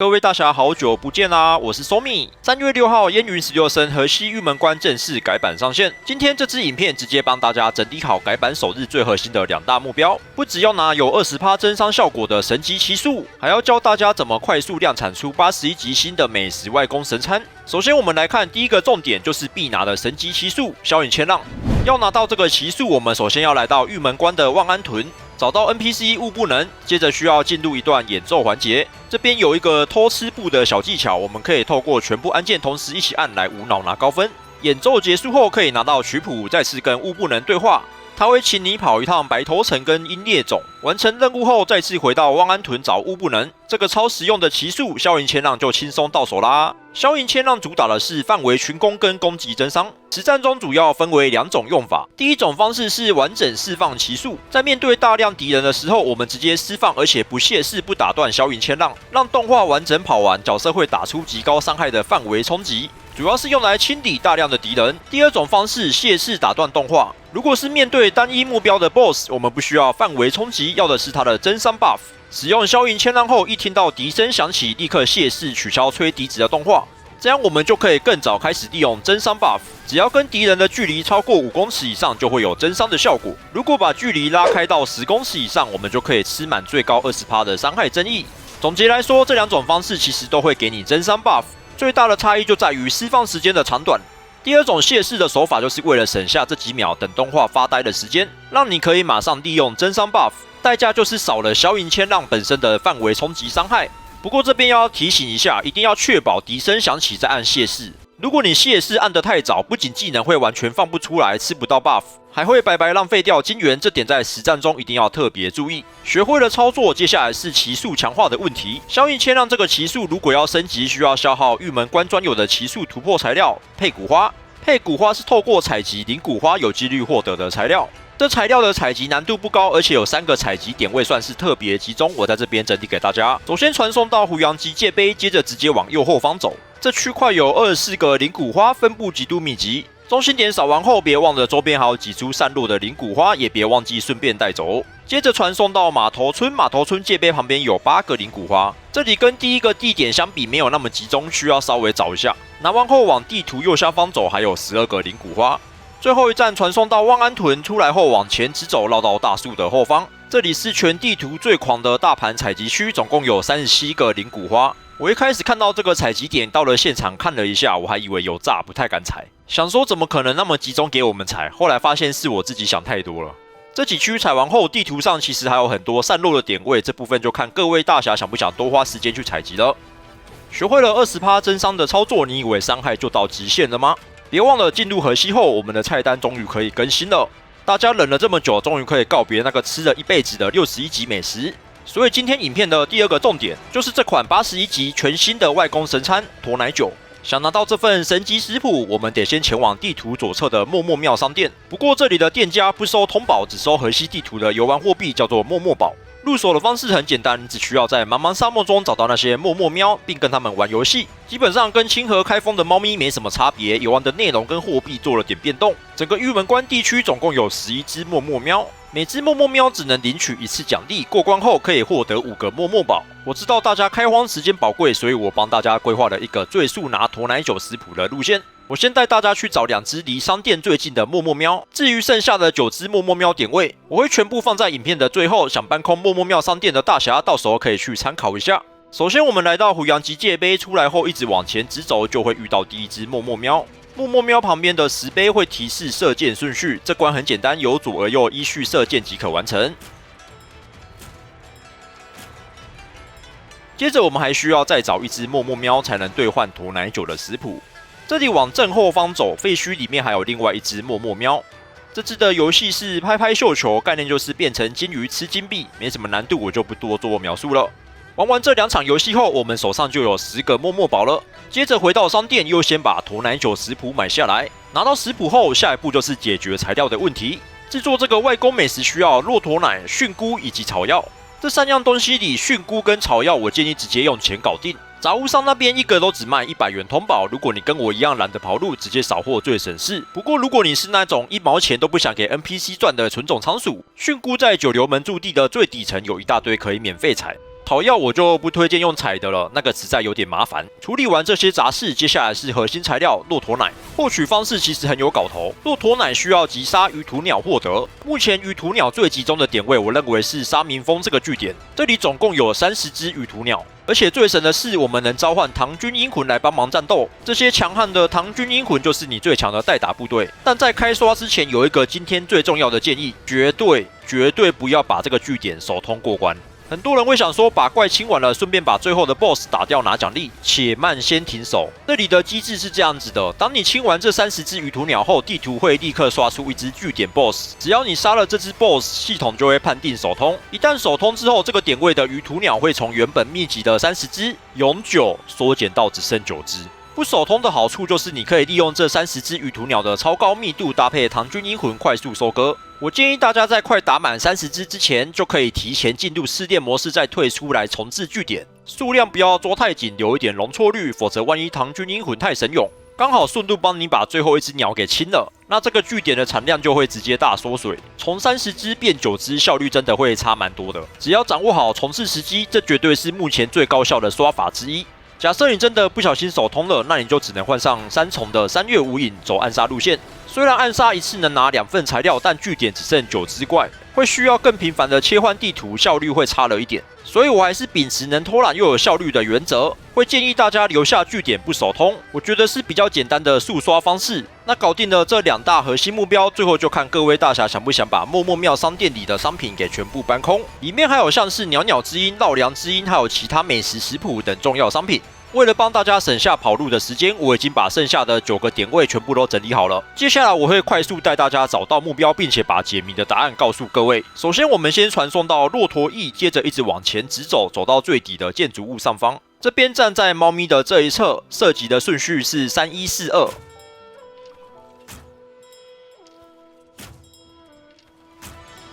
各位大侠，好久不见啦！我是 Somi。3月6号，烟云16升河西玉门关正式改版上线。今天这支影片直接帮大家整理好改版首日最核心的2大目标，不只要拿有20%增伤效果的神级奇术，还要教大家怎么快速量产出81级新的美食外攻神餐。首先，我们来看第一个重点，就是必拿的神级奇术消影千浪。要拿到这个奇术，我们首先要来到玉门关的万安屯。找到 NPC 物不能，接着需要进入一段演奏环节。这边有一个偷吃步的小技巧，我们可以透过全部按键同时一起按来无脑拿高分。演奏结束后可以拿到曲谱，再次跟物不能对话。他会请你跑一趟白头城跟英烈冢，完成任务后再次回到万安屯找物不能。这个超实用的奇术，消影千浪就轻松到手啦。消影千浪主打的是范围群攻跟攻击增伤，实战中主要分为2种用法。第一种方式是完整释放奇术，在面对大量敌人的时候，我们直接释放，而且不懈势不打断消影千浪，让动画完整跑完，角色会打出极高伤害的范围冲击。主要是用来清理大量的敌人。第二种方式，谢势打断动画。如果是面对单一目标的 BOSS， 我们不需要范围冲击，要的是他的增伤 buff。使用消影千浪后，一听到笛声响起，立刻谢势取消吹笛子的动画，这样我们就可以更早开始利用增伤 buff。只要跟敌人的距离超过5公尺以上，就会有增伤的效果。如果把距离拉开到10公尺以上，我们就可以吃满最高20%的伤害增益。总结来说，这2种方式其实都会给你增伤 buff。最大的差异就在于释放时间的长短。第二种谢势的手法，就是为了省下这几秒等动画发呆的时间，让你可以马上利用增伤 buff， 代价就是少了消影千浪本身的范围冲击伤害。不过这边要提醒一下，一定要确保笛声响起再按谢势。如果你谢势按得太早，不仅技能会完全放不出来，吃不到 buff， 还会白白浪费掉金元，这点在实战中一定要特别注意。学会了操作，接下来是奇术强化的问题。消影千浪这个奇术如果要升级，需要消耗玉门关专有的奇术突破材料配骨花。配骨花是透过采集灵骨花有几率获得的材料。这材料的采集难度不高，而且有3个采集点位算是特别集中，我在这边整理给大家。首先传送到胡杨吉界碑，接着直接往右后方走。这区块有24个灵骨花，分布极度密集。中心点扫完后，别忘了周边还有几株散落的灵骨花，也别忘记顺便带走。接着传送到码头村，码头村界碑旁边有8个灵骨花，这里跟第一个地点相比没有那么集中，需要稍微找一下。拿完后往地图右下方走，还有12个灵骨花。最后一站传送到万安屯，出来后往前直走，绕到大树的后方，这里是全地图最狂的大盘采集区，总共有37个灵骨花。我一开始看到这个采集点，到了现场看了一下，我还以为有诈，不太敢采，想说怎么可能那么集中给我们采，后来发现是我自己想太多了。这几区采完后，地图上其实还有很多散落的点位，这部分就看各位大侠想不想多花时间去采集了。学会了20%增伤的操作，你以为伤害就到极限了吗？别忘了进入河西后，我们的菜单终于可以更新了。大家忍了这么久，终于可以告别那个吃了一辈子的61级美食。所以今天影片的第2个重点，就是这款81级全新的外攻神餐驼奶酒。想拿到这份神级食谱，我们得先前往地图左侧的默默庙商店。不过这里的店家不收通宝，只收河西地图的游玩货币，叫做默默宝。入手的方式很简单，你只需要在茫茫沙漠中找到那些默默喵，并跟他们玩游戏。基本上跟清河开封的猫咪没什么差别，游玩的内容跟货币做了点变动。整个玉门关地区总共有11只默默喵，每只默默喵只能领取1次奖励，过关后可以获得5个默默宝。我知道大家开荒时间宝贵，所以我帮大家规划了一个最速拿驼奶酒食谱的路线。我先带大家去找2只离商店最近的默默喵，至于剩下的9只默默喵点位，我会全部放在影片的最后。想搬空默默喵商店的大侠，到时候可以去参考一下。首先我们来到胡杨吉界碑，出来后一直往前直走，就会遇到第1只默默喵。默默喵旁边的石碑会提示射箭顺序，这关很简单，由左而右依序射箭即可完成。接着我们还需要再找1只默默喵才能兑换驼奶酒的食谱。这里往正后方走，废墟里面还有另外1只默默喵。这只的游戏是拍拍绣球，概念就是变成金鱼吃金币，没什么难度，我就不多做描述了。玩完这2场游戏后，我们手上就有10个默默宝了。接着回到商店，又先把驼奶酒食谱买下来。拿到食谱后，下一步就是解决材料的问题。制作这个外攻美食需要骆驼奶、菌菇以及草药。这3样东西里，菌菇跟草药我建议直接用钱搞定。杂物商那边1个都只卖100元通宝，如果你跟我一样懒得跑路，直接扫货最省事。不过如果你是那种1毛钱都不想给 NPC 赚的纯种仓鼠，菌菇在9流门驻地的最底层有一大堆可以免费采。讨药我就不推荐用采的了，那个实在有点麻烦。处理完这些杂事，接下来是核心材料骆驼奶。获取方式其实很有搞头，骆驼奶需要击杀鱼屠鸟获得。目前鱼屠鸟最集中的点位，我认为是沙明峰这个据点，这里总共有30只鱼屠鸟。而且最神的是，我们能召唤唐军阴魂来帮忙战斗。这些强悍的唐军阴魂就是你最强的代打部队。但在开刷之前，有一个今天最重要的建议：绝对不要把这个据点手通过关。很多人会想说，把怪清完了，顺便把最后的 BOSS 打掉拿奖励。且慢，先停手。这里的机制是这样子的：当你清完这30只鱼屠鸟后，地图会立刻刷出一只据点 BOSS。只要你杀了这只 BOSS， 系统就会判定手通。一旦手通之后，这个点位的鱼屠鸟会从原本密集的30只，永久缩减到只剩9只。不手通的好处就是你可以利用这30只鱼屠鸟的超高密度，搭配唐军阴魂快速收割。我建议大家在快打满30只之前，就可以提前进入试炼模式，再退出来重置据点。数量不要抓太紧，留一点容错率，否则万一唐军阴魂太神勇，刚好顺路帮你把最后一只鸟给清了，那这个据点的产量就会直接大缩水，从30只变9只，效率真的会差蛮多的。只要掌握好重置时机，这绝对是目前最高效的刷法之一。假设你真的不小心手通了，那你就只能换上3重的3月无影走暗杀路线。虽然暗杀一次能拿2份材料，但据点只剩9只怪，会需要更频繁的切换地图，效率会差了一点。所以我还是秉持能偷懒又有效率的原则，会建议大家留下据点不手通，我觉得是比较简单的速刷方式。那搞定了这2大核心目标，最后就看各位大侠想不想把默默庙商店里的商品给全部搬空，里面还有像是袅袅之音、稻粮之音，还有其他美食食谱等重要商品。为了帮大家省下跑路的时间，我已经把剩下的9个点位全部都整理好了。接下来我会快速带大家找到目标，并且把解谜的答案告诉各位。首先，我们先传送到骆驼驿，接着一直往前直走，走到最底的建筑物上方。这边站在猫咪的这一侧，射击的顺序是3142。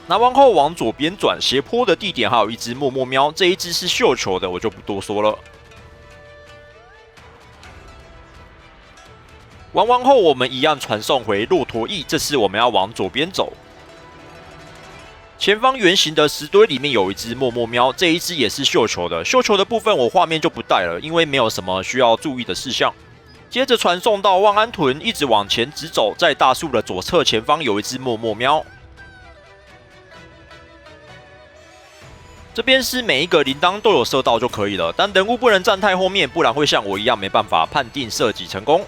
拿完后往左边转，斜坡的地点还有一只默默喵，这一只是绣球的，我就不多说了。玩完后，我们一样传送回骆驼驿。这次我们要往左边走，前方圆形的石堆里面有一只默默喵，这一只也是绣球的。绣球的部分我画面就不带了，因为没有什么需要注意的事项。接着传送到万安屯，一直往前直走，在大树的左侧前方有一只默默喵。这边是每一个铃铛都有射到就可以了，但人物不能站太后面，不然会像我一样没办法判定射击成功。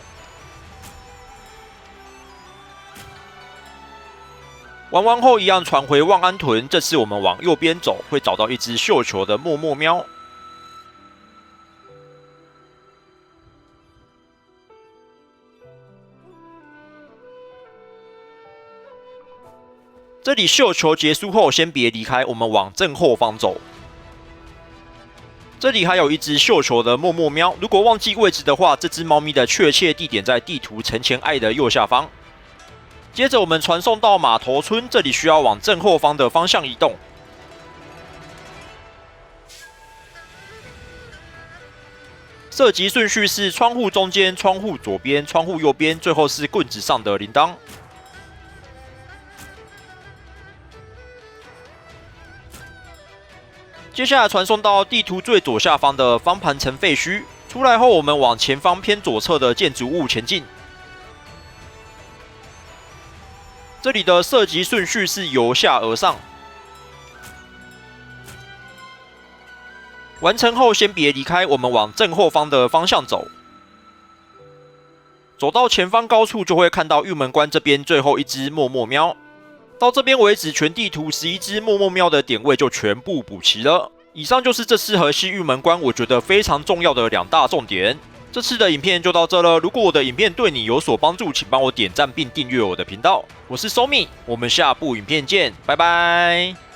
玩完后一样传回万安屯，这次我们往右边走，会找到一只绣球的默默喵。这里绣球结束后，先别离开，我们往正后方走。这里还有一只绣球的默默喵，如果忘记位置的话，这只猫咪的确切地点在地图城前爱的右下方。接着我们传送到码头村，这里需要往正后方的方向移动。射击顺序是窗户中间、窗户左边、窗户右边，最后是棍子上的铃铛。接下来传送到地图最左下方的方盘城废墟，出来后我们往前方偏左侧的建筑物前进。这里的射击顺序是由下而上。完成后先别离开，我们往正后方的方向走。走到前方高处就会看到玉门关这边最后一只默默喵。到这边为止，全地图11只默默喵的点位就全部补齐了。以上就是这次河西玉门关我觉得非常重要的2大重点。这次的影片就到这了。如果我的影片对你有所帮助，请帮我点赞并订阅我的频道。我是 Somi， 我们下部影片见，拜拜。